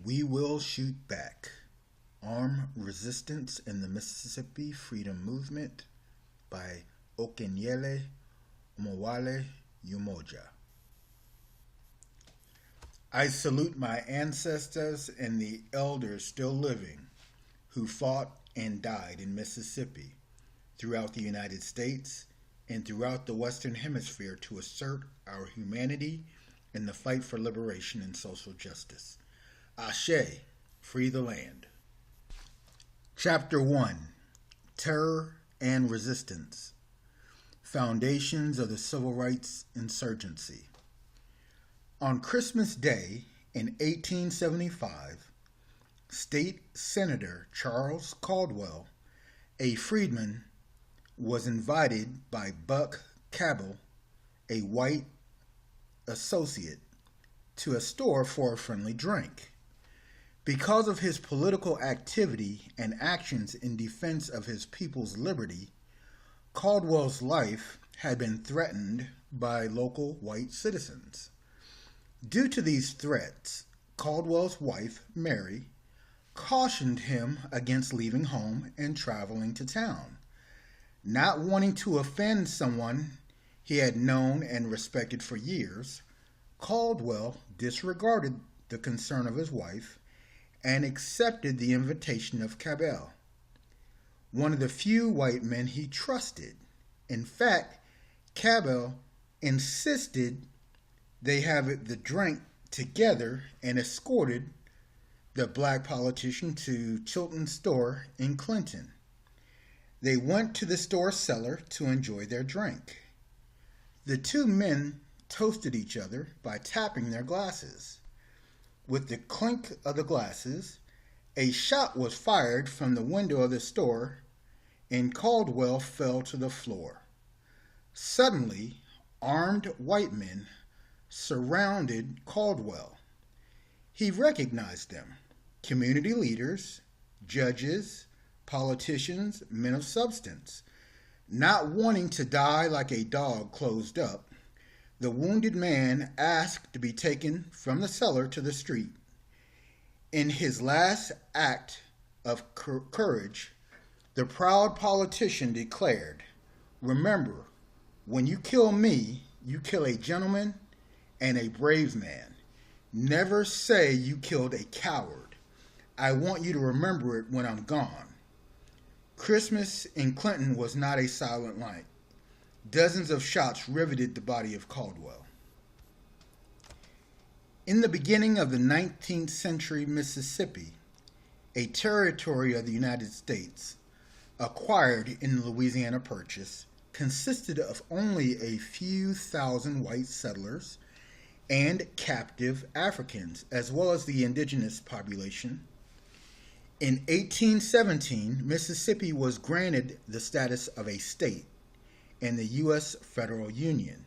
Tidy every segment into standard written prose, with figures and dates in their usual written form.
We Will Shoot Back. Armed Resistance in the Mississippi Freedom Movement by Okenyele Omowale Umoja. I salute my ancestors and the elders still living who fought and died in Mississippi, throughout the United States, and throughout the Western Hemisphere to assert our humanity in the fight for liberation and social justice. Ashe, free the land. Chapter 1, Terror and Resistance. Foundations of the Civil Rights Insurgency. On Christmas Day in 1875, State Senator Charles Caldwell, a freedman, was invited by Buck Cabell, a white associate, to a store for a friendly drink. Because of his political activity and actions in defense of his people's liberty, Caldwell's life had been threatened by local white citizens. Due to these threats, Caldwell's wife, Mary, cautioned him against leaving home and traveling to town. Not wanting to offend someone he had known and respected for years, Caldwell disregarded the concern of his wife and accepted the invitation of Cabell, one of the few white men he trusted. In fact, Cabell insisted they have the drink together and escorted the black politician to Chilton's store in Clinton. They went to the store cellar to enjoy their drink. The two men toasted each other by tapping their glasses. With the clink of the glasses, a shot was fired from the window of the store, and Caldwell fell to the floor. Suddenly, armed white men surrounded Caldwell. He recognized them: community leaders, judges, politicians, men of substance. Not wanting to die like a dog closed up, the wounded man asked to be taken from the cellar to the street. In his last act of courage, the proud politician declared, "Remember, when you kill me, you kill a gentleman and a brave man. Never say you killed a coward. I want you to remember it when I'm gone." Christmas in Clinton was not a silent night. Dozens of shots riveted the body of Caldwell. In the beginning of the 19th century, Mississippi, a territory of the United States, acquired in the Louisiana Purchase, consisted of only a few thousand white settlers and captive Africans, as well as the indigenous population. In 1817, Mississippi was granted the status of a state in the U.S. Federal Union.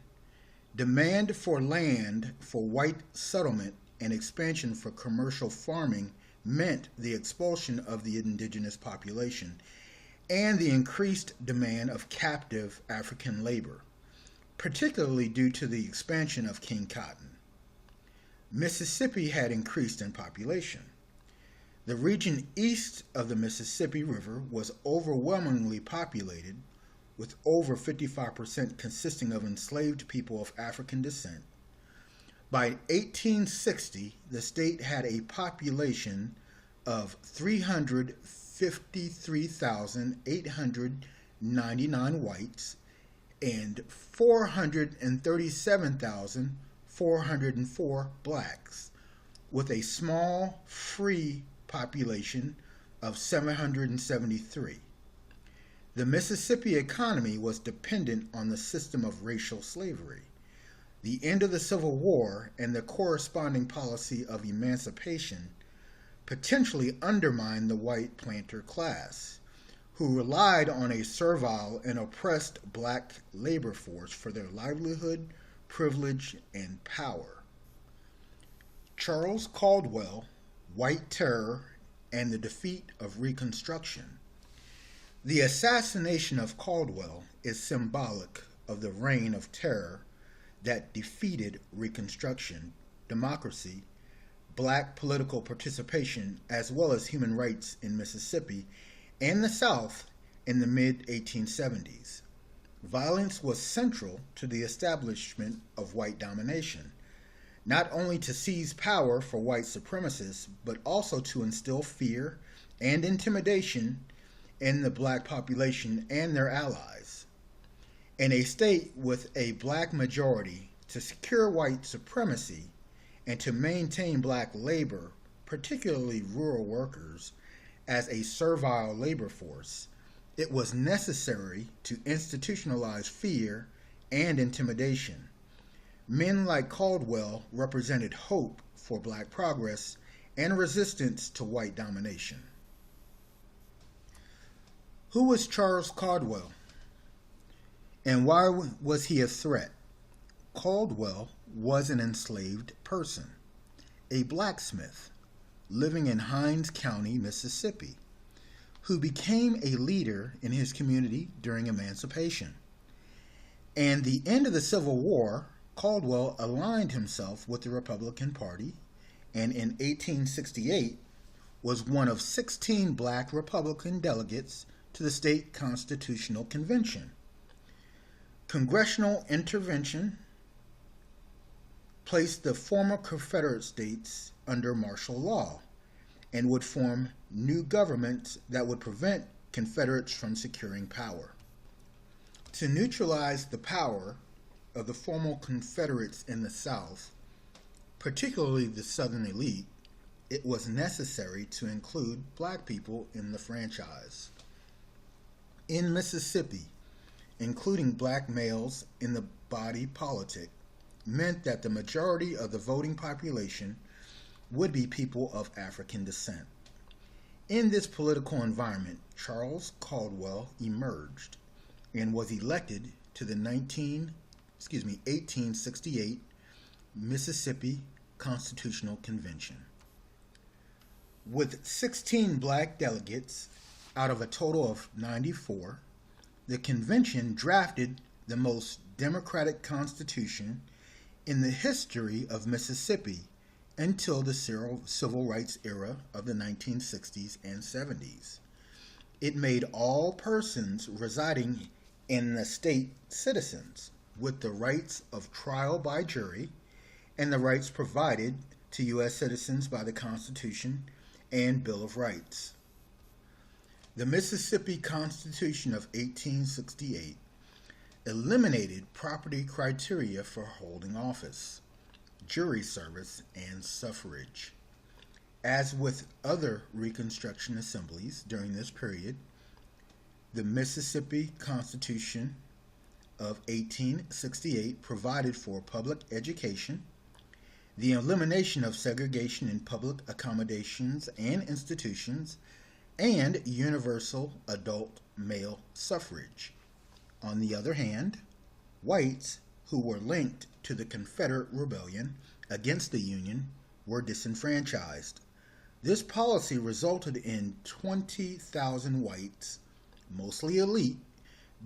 Demand for land for white settlement and expansion for commercial farming meant the expulsion of the indigenous population and the increased demand of captive African labor, particularly due to the expansion of King Cotton. Mississippi had increased in population. The region east of the Mississippi River was overwhelmingly populated, with over 55% consisting of enslaved people of African descent. By 1860, the state had a population of 353,899 whites and 437,404 blacks, with a small free population of 773. The Mississippi economy was dependent on the system of racial slavery. The end of the Civil War and the corresponding policy of emancipation potentially undermined the white planter class, who relied on a servile and oppressed black labor force for their livelihood, privilege, and power. Charles Caldwell, White Terror, and the Defeat of Reconstruction. The assassination of Caldwell is symbolic of the reign of terror that defeated Reconstruction, democracy, black political participation as well as human rights in Mississippi and the South in the mid-1870s. Violence was central to the establishment of white domination, not only to seize power for white supremacists, but also to instill fear and intimidation in the black population and their allies. In a state with a black majority, to secure white supremacy and to maintain black labor, particularly rural workers, as a servile labor force, it was necessary to institutionalize fear and intimidation. Men like Caldwell represented hope for black progress and resistance to white domination. Who was Charles Caldwell? And why was he a threat? Caldwell was an enslaved person, a blacksmith living in Hinds County, Mississippi, who became a leader in his community during emancipation. And the end of the Civil War, Caldwell aligned himself with the Republican Party, and in 1868 was one of 16 black Republican delegates to the state constitutional convention. Congressional intervention placed the former Confederate states under martial law and would form new governments that would prevent Confederates from securing power. To neutralize the power of the former Confederates in the South, particularly the Southern elite, it was necessary to include black people in the franchise. In Mississippi, including black males in the body politic meant that the majority of the voting population would be people of African descent. In this political environment, Charles Caldwell emerged and was elected to the 1868 Mississippi Constitutional Convention. With 16 black delegates out of a total of 94, the convention drafted the most democratic constitution in the history of Mississippi until the civil rights era of the 1960s and 70s. It made all persons residing in the state citizens with the rights of trial by jury and the rights provided to U.S. citizens by the Constitution and Bill of Rights. The Mississippi Constitution of 1868 eliminated property criteria for holding office, jury service, and suffrage. As with other Reconstruction assemblies during this period, the Mississippi Constitution of 1868 provided for public education, the elimination of segregation in public accommodations and institutions, and universal adult male suffrage. On the other hand, whites who were linked to the Confederate rebellion against the Union were disenfranchised. This policy resulted in 20,000 whites, mostly elite,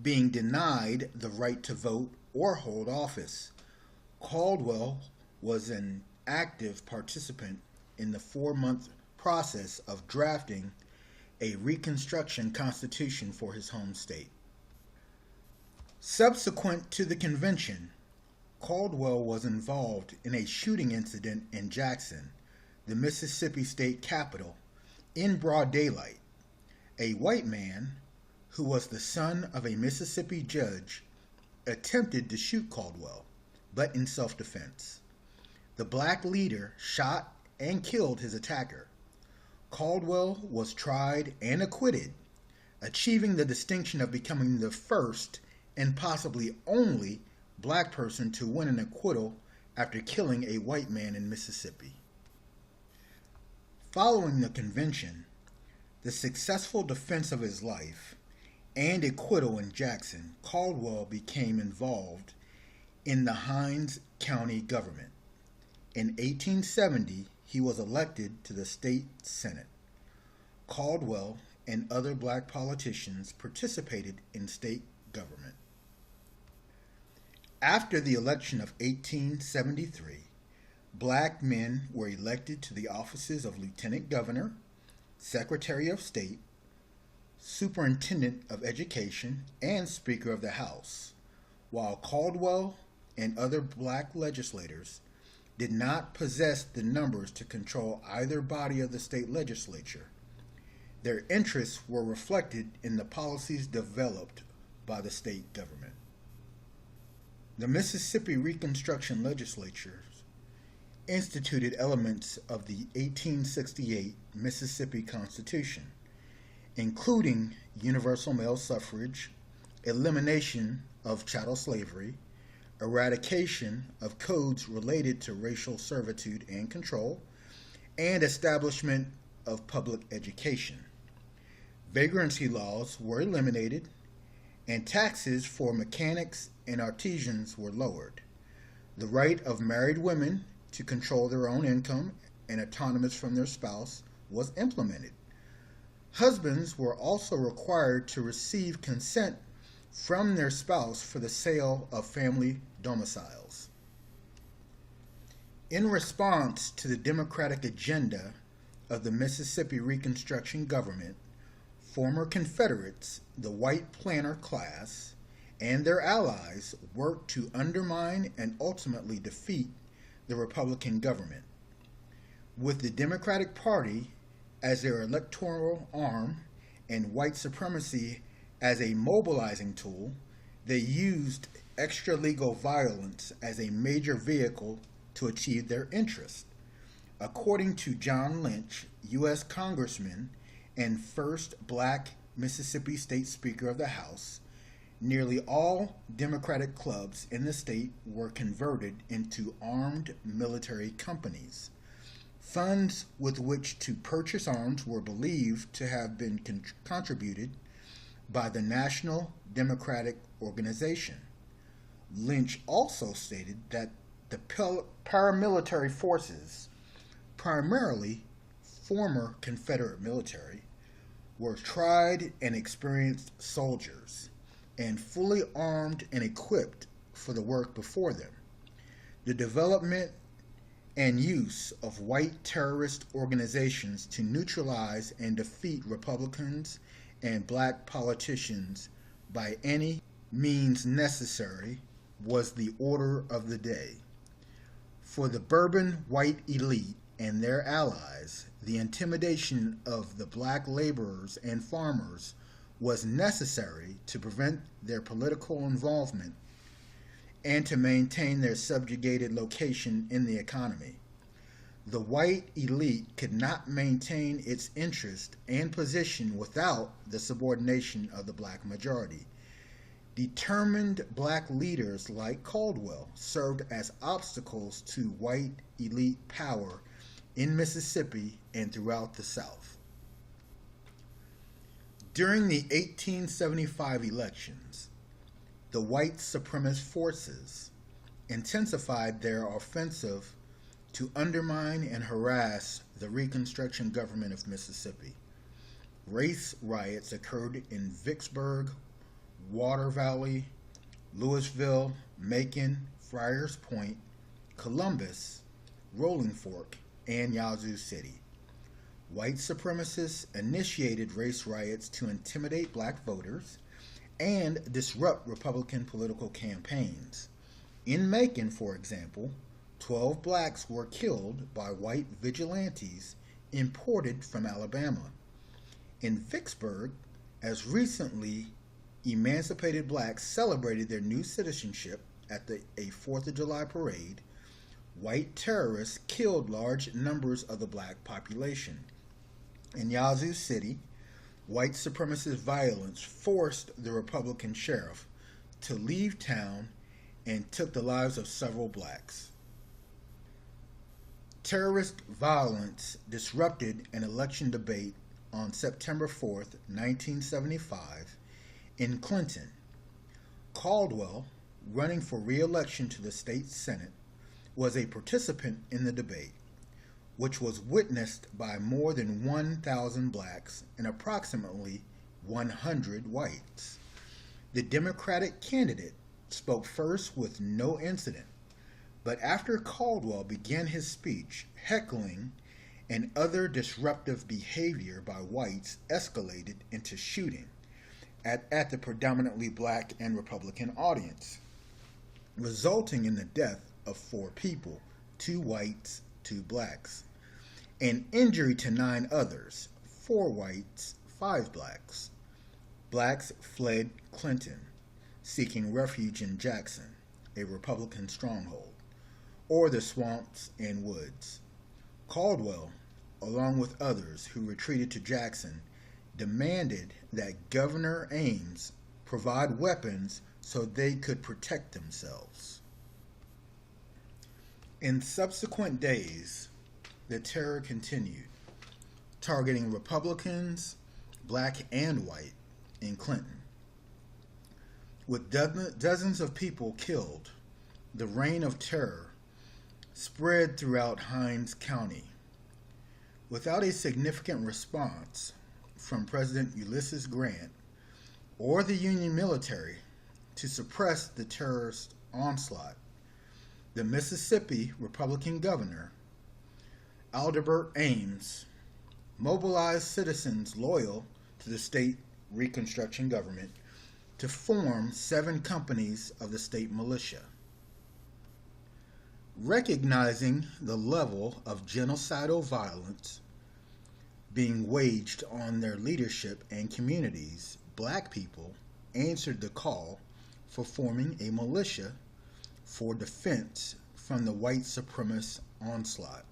being denied the right to vote or hold office. Caldwell was an active participant in the 4-month process of drafting a Reconstruction Constitution for his home state. Subsequent to the convention, Caldwell was involved in a shooting incident in Jackson, the Mississippi state capital, in broad daylight. A white man, who was the son of a Mississippi judge, attempted to shoot Caldwell, but in self-defense. The black leader shot and killed his attacker. Caldwell was tried and acquitted, achieving the distinction of becoming the first and possibly only black person to win an acquittal after killing a white man in Mississippi. Following the convention, the successful defense of his life, and acquittal in Jackson, Caldwell became involved in the Hinds County government. In 1870, he was elected to the state senate. Caldwell and other black politicians participated in state government. After the election of 1873, Black men were elected to the offices of Lieutenant Governor, Secretary of State, Superintendent of Education, and Speaker of the House, while Caldwell and other black legislators did not possess the numbers to control either body of the state legislature. Their interests were reflected in the policies developed by the state government. The Mississippi Reconstruction legislatures instituted elements of the 1868 Mississippi Constitution, including universal male suffrage, elimination of chattel slavery, eradication of codes related to racial servitude and control, and establishment of public education. Vagrancy laws were eliminated, and taxes for mechanics and artisans were lowered. The right of married women to control their own income and autonomous from their spouse was implemented. Husbands were also required to receive consent from their spouse for the sale of family domiciles. In response to the democratic agenda of the Mississippi Reconstruction government, former Confederates, the white planter class, and their allies worked to undermine and ultimately defeat the Republican government. With the Democratic Party as their electoral arm and white supremacy as a mobilizing tool, they used extra-legal violence as a major vehicle to achieve their interests. According to John Lynch, U.S. Congressman and first black Mississippi State Speaker of the House, nearly all Democratic clubs in the state were converted into armed military companies. Funds with which to purchase arms were believed to have been contributed by the National Democratic Organization. Lynch also stated that the paramilitary forces, primarily former Confederate military, were tried and experienced soldiers and fully armed and equipped for the work before them. The development and use of white terrorist organizations to neutralize and defeat Republicans and black politicians by any means necessary was the order of the day. For the bourbon white elite and their allies, the intimidation of the black laborers and farmers was necessary to prevent their political involvement and to maintain their subjugated location in the economy. The white elite could not maintain its interest and position without the subordination of the black majority. Determined black leaders like Caldwell served as obstacles to white elite power in Mississippi and throughout the South. During the 1875 elections, the white supremacist forces intensified their offensive to undermine and harass the Reconstruction government of Mississippi. Race riots occurred in Vicksburg, Water Valley, Louisville, Macon, Friars Point, Columbus, Rolling Fork, and Yazoo City. White supremacists initiated race riots to intimidate black voters and disrupt Republican political campaigns. In Macon, for example, 12 blacks were killed by white vigilantes imported from Alabama. In Vicksburg, as recently emancipated blacks celebrated their new citizenship at a 4th of July parade, white terrorists killed large numbers of the black population. In Yazoo City, white supremacist violence forced the Republican sheriff to leave town and took the lives of several blacks. Terrorist violence disrupted an election debate on September 4th, 1975, in Clinton. Caldwell, running for re-election to the state Senate, was a participant in the debate, which was witnessed by more than 1,000 blacks and approximately 100 whites. The Democratic candidate spoke first with no incident, But after Caldwell began his speech, heckling and other disruptive behavior by whites escalated into shooting at the predominantly black and Republican audience, resulting in the death of 4 people, 2 whites, 2 blacks, and injury to 9 others, 4 whites, 5 blacks. Blacks fled Clinton, seeking refuge in Jackson, a Republican stronghold, or the swamps and woods. Caldwell, along with others who retreated to Jackson, demanded that Governor Ames provide weapons so they could protect themselves. In subsequent days, the terror continued, targeting Republicans, black and white, in Clinton. With dozens of people killed, the reign of terror spread throughout Hinds County. Without a significant response from President Ulysses Grant or the Union military to suppress the terrorist onslaught, the Mississippi Republican governor, Albert Ames, mobilized citizens loyal to the state Reconstruction government to form 7 companies of the state militia. Recognizing the level of genocidal violence being waged on their leadership and communities, black people answered the call for forming a militia for defense from the white supremacist onslaught.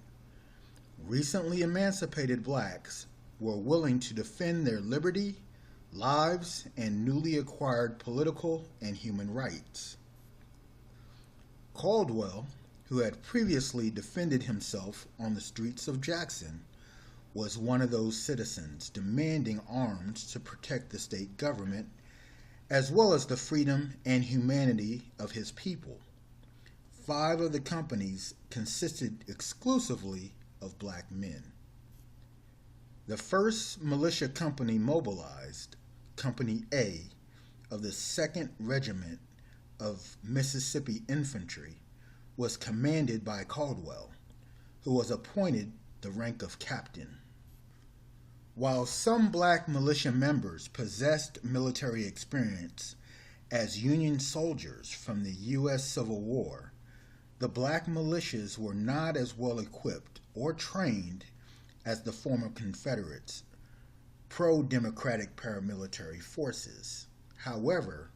Recently emancipated blacks were willing to defend their liberty, lives, and newly acquired political and human rights. Caldwell, who had previously defended himself on the streets of Jackson, was one of those citizens demanding arms to protect the state government, as well as the freedom and humanity of his people. 5 of the companies consisted exclusively of black men. The first militia company mobilized, Company A of the 2nd Regiment of Mississippi Infantry, was commanded by Caldwell, who was appointed the rank of captain. While some black militia members possessed military experience as Union soldiers from the U.S. Civil War, the black militias were not as well equipped or trained as the former Confederates' pro-democratic paramilitary forces. However,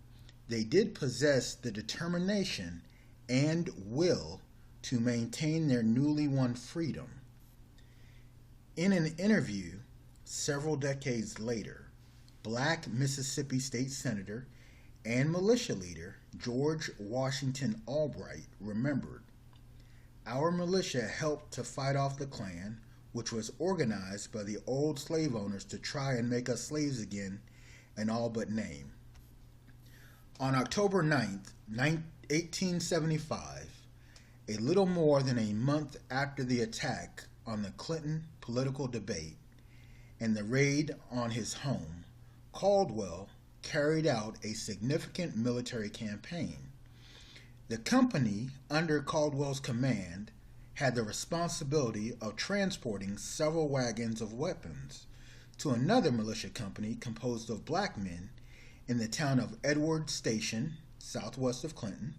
they did possess the determination and will to maintain their newly won freedom. In an interview several decades later, black Mississippi State Senator and militia leader George Washington Albright remembered, "Our militia helped to fight off the Klan, which was organized by the old slave owners to try and make us slaves again in all but name." On October 9th, 1875, a little more than a month after the attack on the Clinton political debate and the raid on his home, Caldwell carried out a significant military campaign. The company under Caldwell's command had the responsibility of transporting several wagons of weapons to another militia company composed of black men in the town of Edwards Station, southwest of Clinton.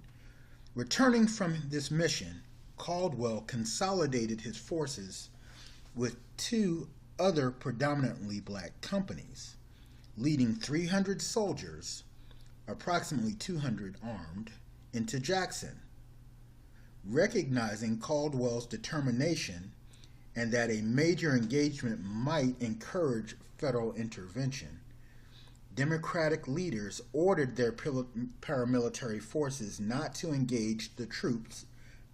Returning from this mission, Caldwell consolidated his forces with 2 other predominantly black companies, leading 300 soldiers, approximately 200 armed, into Jackson. Recognizing Caldwell's determination and that a major engagement might encourage federal intervention, Democratic leaders ordered their paramilitary forces not to engage the troops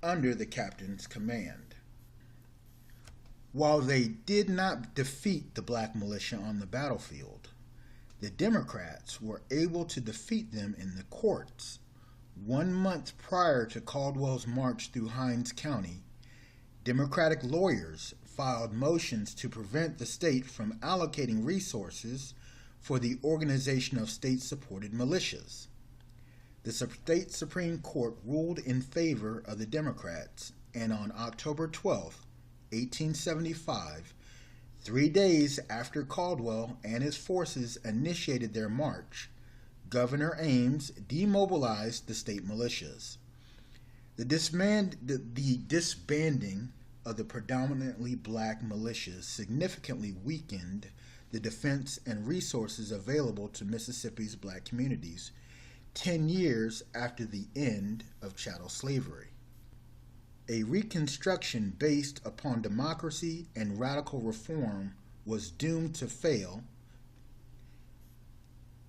under the captain's command. While they did not defeat the black militia on the battlefield, the Democrats were able to defeat them in the courts. 1 month prior to Caldwell's march through Hinds County, Democratic lawyers filed motions to prevent the state from allocating resources for the organization of state-supported militias. the state Supreme Court ruled in favor of the Democrats, and on October 12, 1875, 3 days after Caldwell and his forces initiated their march, Governor Ames demobilized the state militias. The disbanding of the predominantly black militias significantly weakened the defense and resources available to Mississippi's black communities 10 years after the end of chattel slavery. A Reconstruction based upon democracy and radical reform was doomed to fail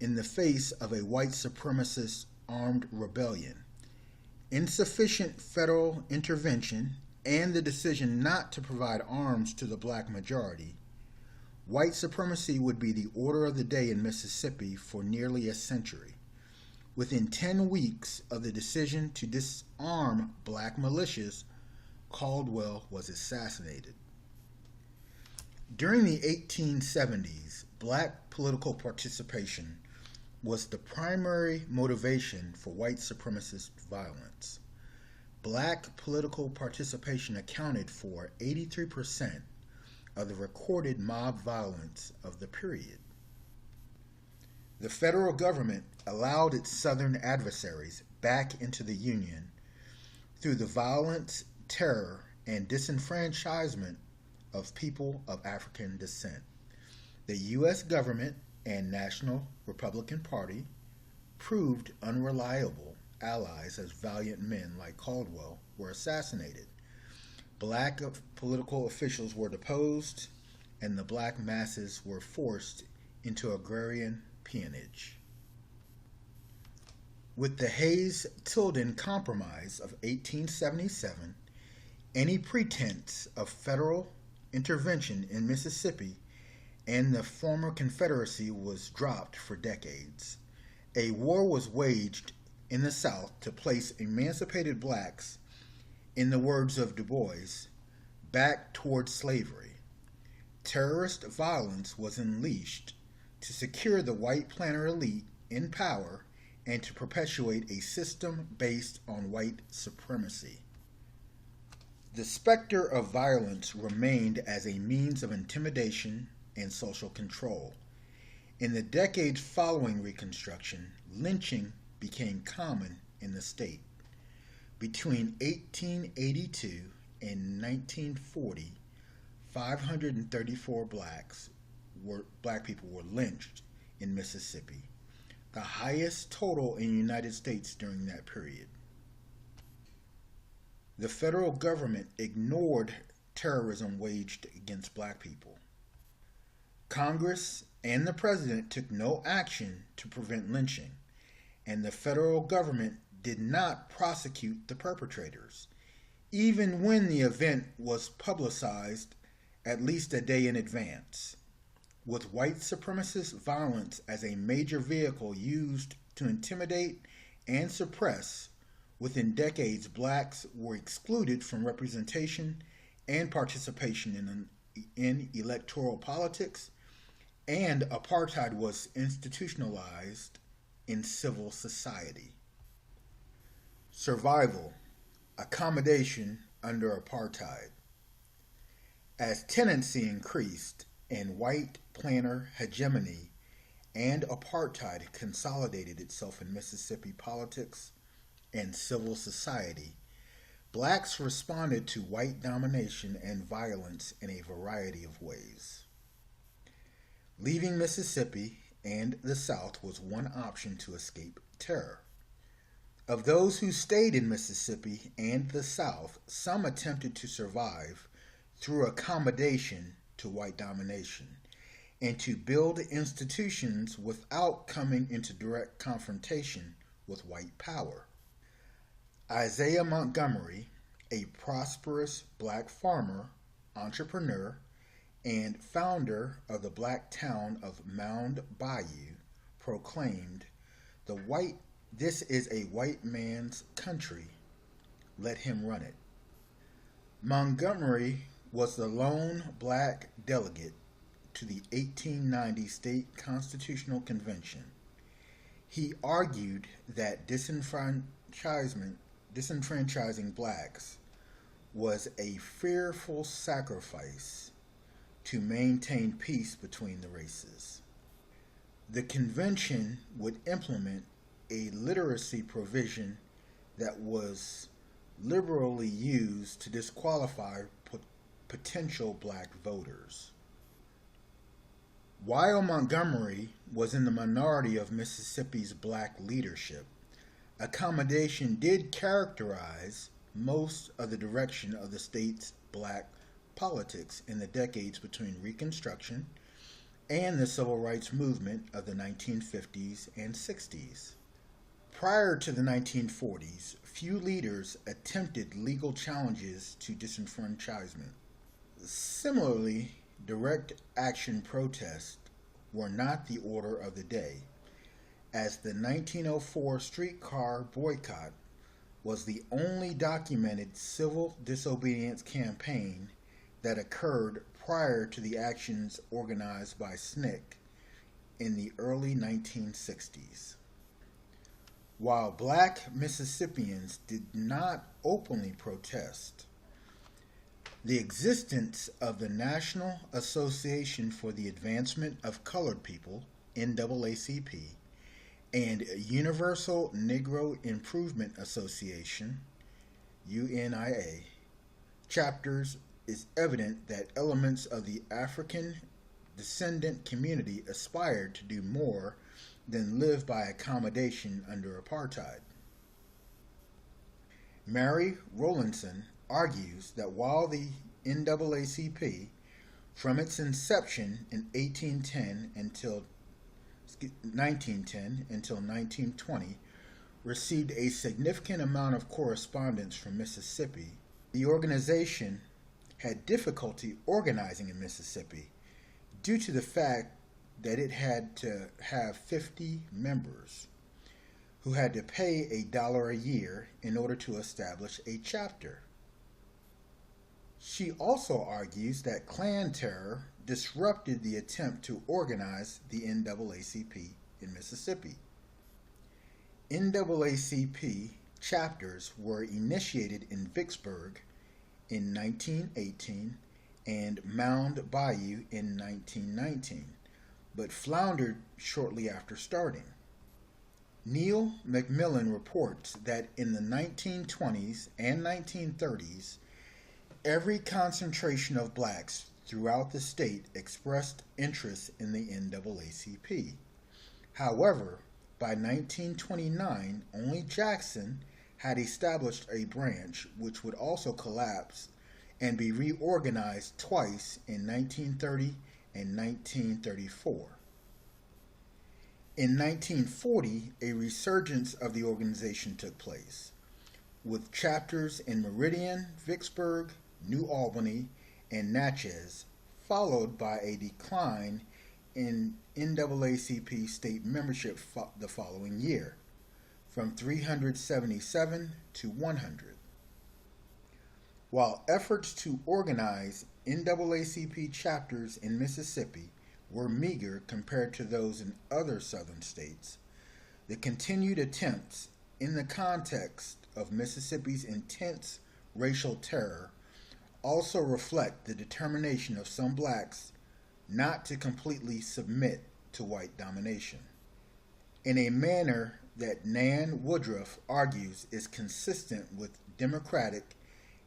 in the face of a white supremacist armed rebellion. Insufficient federal intervention and the decision not to provide arms to the black majority, white supremacy would be the order of the day in Mississippi for nearly a century. Within 10 weeks of the decision to disarm black militias, Caldwell was assassinated. During the 1870s, black political participation was the primary motivation for white supremacist violence. Black political participation accounted for 83% of the recorded mob violence of the period. The federal government allowed its Southern adversaries back into the Union through the violence, terror, and disenfranchisement of people of African descent. The U.S. government and National Republican Party proved unreliable allies as valiant men like Caldwell were assassinated. Black political officials were deposed, and the black masses were forced into agrarian peonage. With the Hayes-Tilden Compromise of 1877, any pretense of federal intervention in Mississippi and the former Confederacy was dropped for decades. A war was waged in the South to place emancipated blacks, in the words of Du Bois, back towards slavery. Terrorist violence was unleashed to secure the white planter elite in power and to perpetuate a system based on white supremacy. The specter of violence remained as a means of intimidation and social control. In the decades following Reconstruction, lynching became common in the state. Between 1882 and 1940, 534 black people were lynched in Mississippi, the highest total in the United States during that period. The federal government ignored terrorism waged against black people. Congress and the president took no action to prevent lynching, and the federal government did not prosecute the perpetrators, even when the event was publicized at least a day in advance. With white supremacist violence as a major vehicle used to intimidate and suppress, within decades blacks were excluded from representation and participation in electoral politics, and apartheid was institutionalized in civil society. Survival, accommodation under apartheid. As tenancy increased and white planter hegemony and apartheid consolidated itself in Mississippi politics and civil society, blacks responded to white domination and violence in a variety of ways. Leaving Mississippi and the South was one option to escape terror. Of those who stayed in Mississippi and the South, some attempted to survive through accommodation to white domination and to build institutions without coming into direct confrontation with white power. Isaiah Montgomery, a prosperous black farmer, entrepreneur, and founder of the black town of Mound Bayou, proclaimed, "This is a white man's country. Let him run it." Montgomery was the lone black delegate to the 1890 State Constitutional Convention. He argued that disenfranchising blacks was a fearful sacrifice to maintain peace between the races. The convention would implement a literacy provision that was liberally used to disqualify potential black voters. While Montgomery was in the minority of Mississippi's black leadership, Accommodation did characterize most of the direction of the state's black politics in the decades between Reconstruction and the civil rights movement of the 1950s and 60s. Prior to the 1940s, few leaders attempted legal challenges to disenfranchisement. Similarly, direct action protests were not the order of the day, as the 1904 streetcar boycott was the only documented civil disobedience campaign that occurred prior to the actions organized by SNCC in the early 1960s. While black Mississippians did not openly protest, the existence of the National Association for the Advancement of Colored People, NAACP, and Universal Negro Improvement Association, UNIA, chapters is evident that elements of the African descendant community aspired to do more than live by accommodation under apartheid. Mary Rowlandson argues that while the NAACP, from its inception in 1910 until 1920, received a significant amount of correspondence from Mississippi, the organization had difficulty organizing in Mississippi due to the fact that it had to have 50 members who had to pay $1 a year in order to establish a chapter. She also argues that Klan terror disrupted the attempt to organize the NAACP in Mississippi. NAACP chapters were initiated in Vicksburg in 1918 and Mound Bayou in 1919, but floundered shortly after starting. Neil McMillan reports that in the 1920s and 1930s, every concentration of blacks throughout the state expressed interest in the NAACP. However, by 1929, only Jackson had established a branch which would also collapse and be reorganized twice in 1930 and 1934. In 1940, a resurgence of the organization took place, with chapters in Meridian, Vicksburg, New Albany, and Natchez, followed by a decline in NAACP state membership the following year, from 377 to 100. While efforts to organize NAACP chapters in Mississippi were meager compared to those in other southern states, the continued attempts in the context of Mississippi's intense racial terror also reflect the determination of some blacks not to completely submit to white domination, in a manner that Nan Woodruff argues is consistent with democratic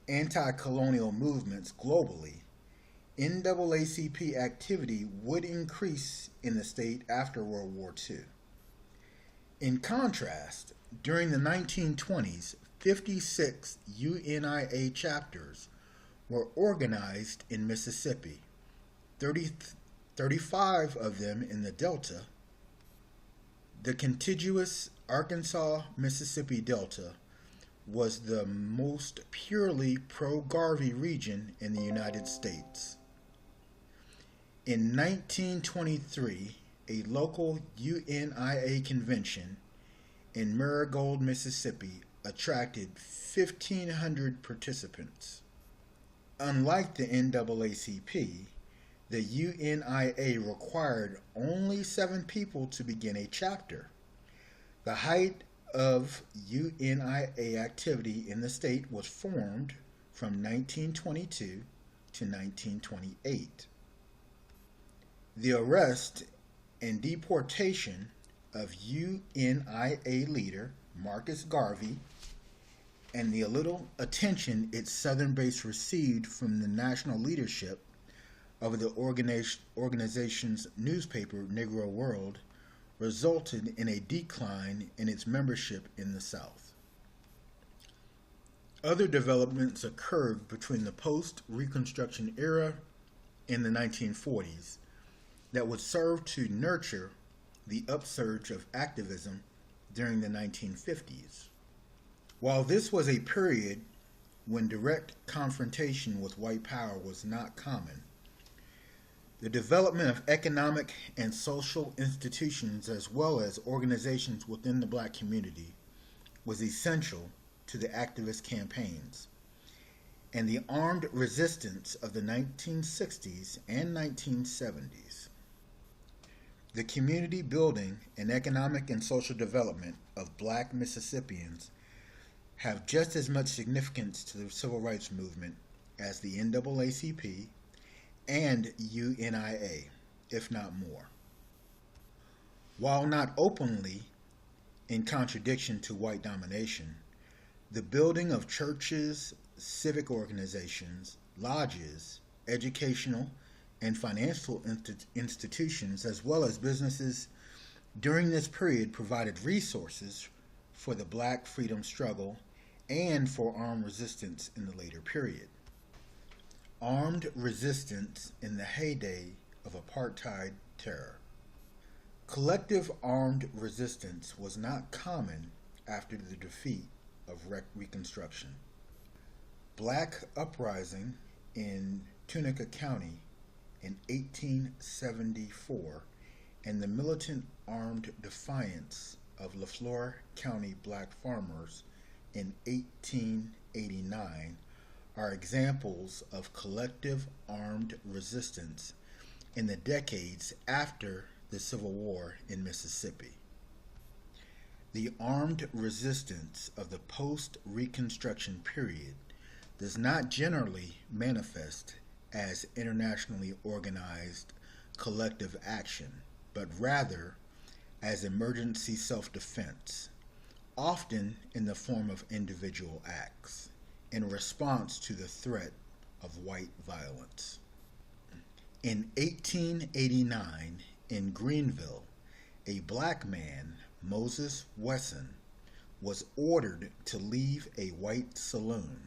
anti-colonial movements globally. NAACP activity would increase in the state after World War II. In contrast, during the 1920s, 56 UNIA chapters were organized in Mississippi, 35 of them in the Delta. The contiguous Arkansas-Mississippi Delta was the most purely pro-Garvey region in the United States. In 1923, a local UNIA convention in Marigold, Mississippi attracted 1,500 participants. Unlike the NAACP, the UNIA required only 7 people to begin a chapter, The height of UNIA activity in the state was formed from 1922 to 1928. The arrest and deportation of UNIA leader Marcus Garvey and the little attention its southern base received from the national leadership of the organization's newspaper, Negro World, resulted in a decline in its membership in the South. Other developments occurred between the post-Reconstruction era and the 1940s that would serve to nurture the upsurge of activism during the 1950s. While this was a period when direct confrontation with white power was not common, the development of economic and social institutions as well as organizations within the black community was essential to the activist campaigns, and the armed resistance of the 1960s and 1970s. The community building and economic and social development of black Mississippians have just as much significance to the civil rights movement as the NAACP and UNIA, if not more. While not openly in contradiction to white domination, the building of churches, civic organizations, lodges, educational and financial institutions, as well as businesses during this period provided resources for the black freedom struggle and for armed resistance in the later period. Armed resistance in the heyday of apartheid terror. Collective armed resistance was not common after the defeat of Reconstruction. Black uprising in Tunica County in 1874 and the militant armed defiance of Leflore County black farmers in 1889 are examples of collective armed resistance in the decades after the Civil War in Mississippi. The armed resistance of the post-Reconstruction period does not generally manifest as internationally organized collective action, but rather as emergency self-defense, often in the form of individual acts, in response to the threat of white violence. In 1889, in Greenville, a black man, Moses Wesson, was ordered to leave a white saloon.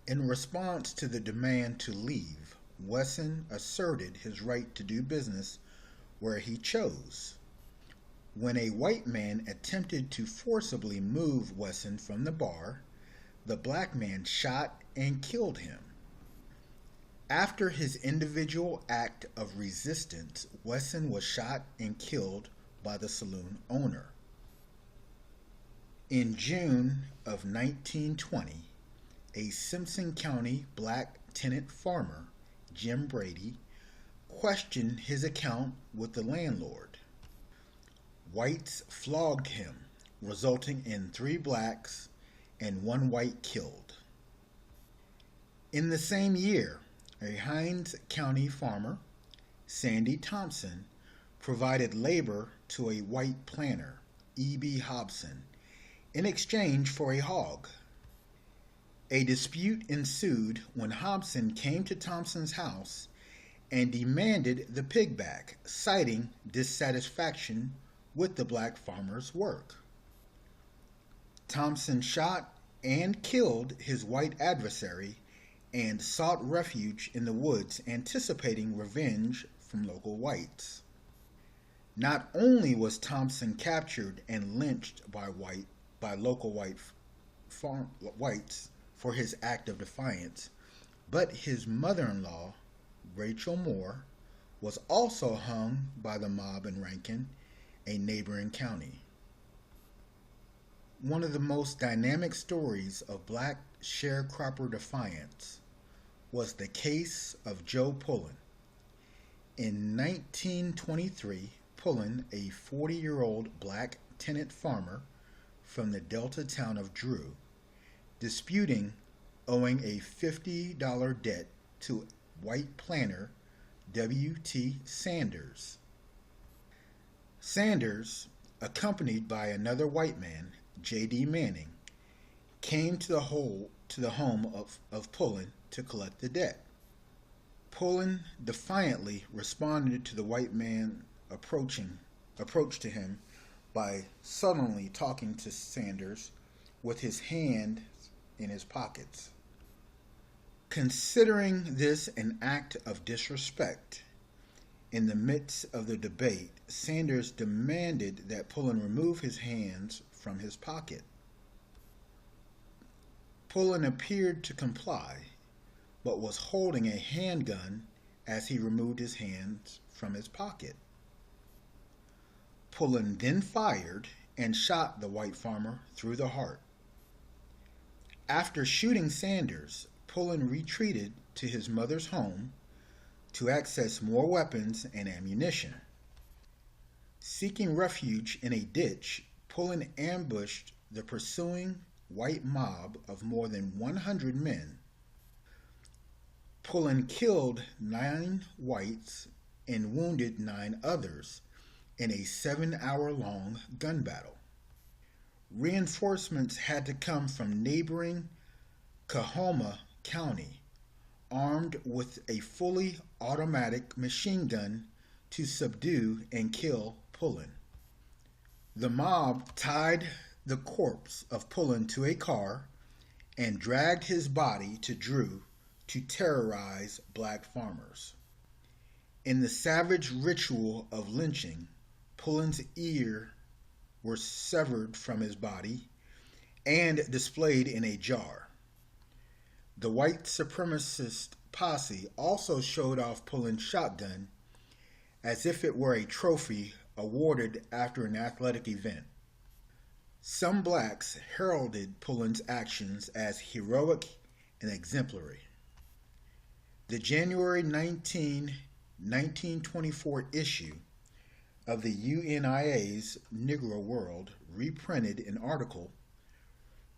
In response to the demand to leave, Wesson asserted his right to do business where he chose. When a white man attempted to forcibly move Wesson from the bar, the black man shot and killed him. After his individual act of resistance, Wesson was shot and killed by the saloon owner. In June of 1920, a Simpson County black tenant farmer, Jim Brady, questioned his account with the landlord. Whites flogged him, resulting in 3 blacks and 1 white killed. In the same year, a Hinds County farmer, Sandy Thompson, provided labor to a white planter, E.B. Hobson, in exchange for a hog. A dispute ensued when Hobson came to Thompson's house and demanded the pig back, citing dissatisfaction with the black farmer's work. Thompson shot and killed his white adversary and sought refuge in the woods, anticipating revenge from local whites. Not only was Thompson captured and lynched by local whites for his act of defiance, but his mother-in-law, Rachel Moore, was also hung by the mob in Rankin, a neighboring county. One of the most dynamic stories of black sharecropper defiance was the case of Joe Pullen. In 1923, Pullen, a 40-year-old black tenant farmer from the Delta town of Drew, disputing owing a $50 debt to white planter W.T. Sanders. Sanders, accompanied by another white man, J.D. Manning, came to the home of Pullen to collect the debt. Pullen defiantly responded to the white man approach to him by suddenly talking to Sanders with his hand in his pockets. Considering this an act of disrespect, in the midst of the debate, Sanders demanded that Pullen remove his hands from his pocket. Pullen appeared to comply, but was holding a handgun as he removed his hands from his pocket. Pullen then fired and shot the white farmer through the heart. After shooting Sanders, Pullen retreated to his mother's home to access more weapons and ammunition. Seeking refuge in a ditch, Pullen ambushed the pursuing white mob of more than 100 men. Pullen killed 9 whites and wounded 9 others in a 7-hour-long gun battle. Reinforcements had to come from neighboring Coahoma County, armed with a fully automatic machine gun to subdue and kill Pullen. The mob tied the corpse of Pullen to a car and dragged his body to Drew to terrorize black farmers. In the savage ritual of lynching, Pullen's ear were severed from his body and displayed in a jar. The white supremacist posse also showed off Pullen's shotgun as if it were a trophy awarded after an athletic event. Some blacks heralded Pullen's actions as heroic and exemplary. The January 19, 1924 issue of the UNIA's Negro World reprinted an article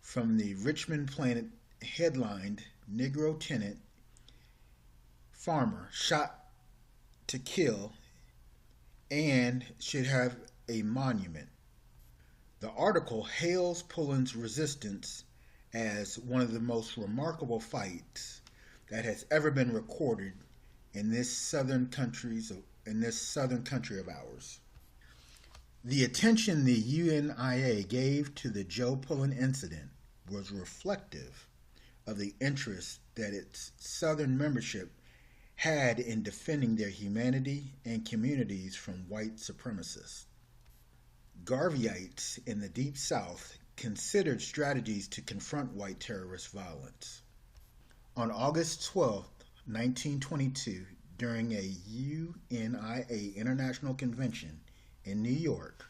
from the Richmond Planet headlined Negro tenant farmer shot to kill and should have a monument. The article hails Pullen's resistance as one of the most remarkable fights that has ever been recorded in this southern country of ours. The attention the UNIA gave to the Joe Pullen incident was reflective of the interest that its southern membership had in defending their humanity and communities from white supremacists. Garveyites in the Deep South considered strategies to confront white terrorist violence. On August 12, 1922, during a UNIA International Convention in New York,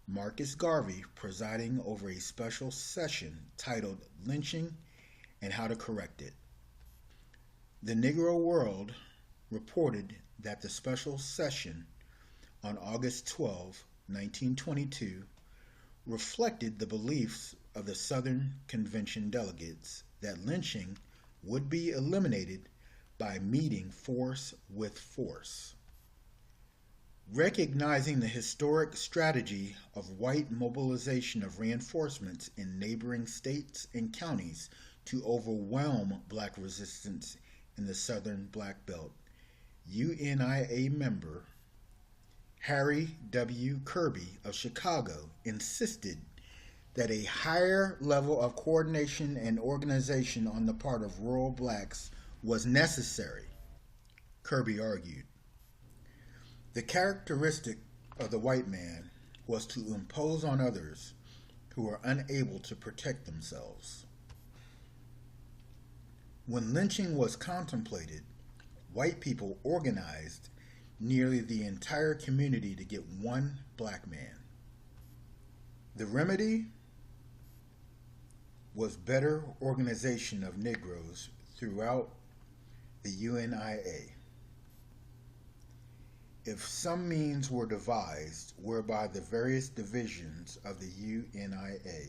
Marcus Garvey presiding over a special session titled Lynching and How to Correct It. The Negro World reported that the special session on August 12, 1922, reflected the beliefs of the Southern Convention delegates that lynching would be eliminated by meeting force with force. Recognizing the historic strategy of white mobilization of reinforcements in neighboring states and counties to overwhelm black resistance in the Southern Black Belt, UNIA member Harry W. Kirby of Chicago insisted that a higher level of coordination and organization on the part of rural blacks was necessary, Kirby argued. The characteristic of the white man was to impose on others who were unable to protect themselves. When lynching was contemplated, white people organized nearly the entire community to get one black man. The remedy was better organization of Negroes throughout the UNIA. If some means were devised whereby the various divisions of the UNIA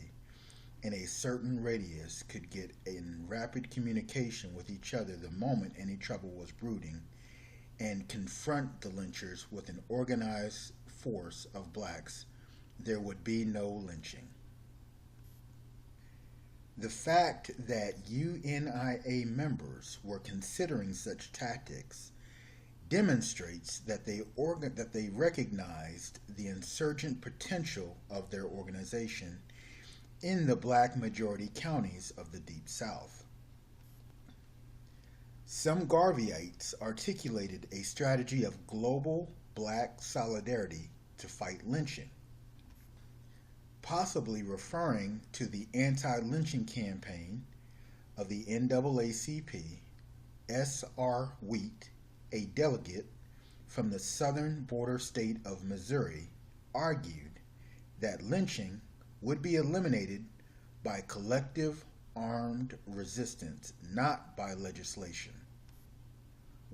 in a certain radius could get in rapid communication with each other the moment any trouble was brooding, and confront the lynchers with an organized force of blacks, there would be no lynching. The fact that UNIA members were considering such tactics demonstrates that they recognized the insurgent potential of their organization in the black majority counties of the Deep South. Some Garveyites articulated a strategy of global black solidarity to fight lynching, possibly referring to the anti-lynching campaign of the NAACP. S.R. Wheat, a delegate from the southern border state of Missouri, argued that lynching would be eliminated by collective armed resistance, not by legislation.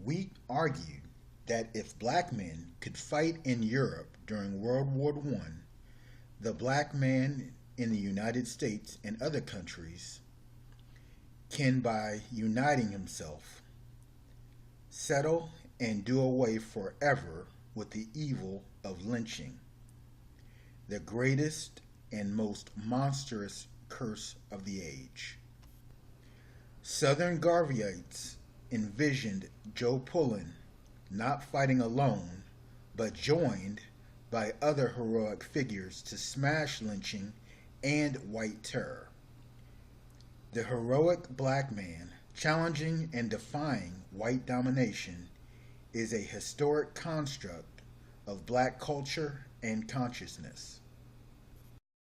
Wheat argued that if black men could fight in Europe during World War I, the black man in the United States and other countries can, by uniting himself, settle and do away forever with the evil of lynching, the greatest and most monstrous curse of the age. Southern Garveyites envisioned Joe Pullen not fighting alone, but joined by other heroic figures to smash lynching and white terror. The heroic black man challenging and defying white domination is a historic construct of black culture and consciousness.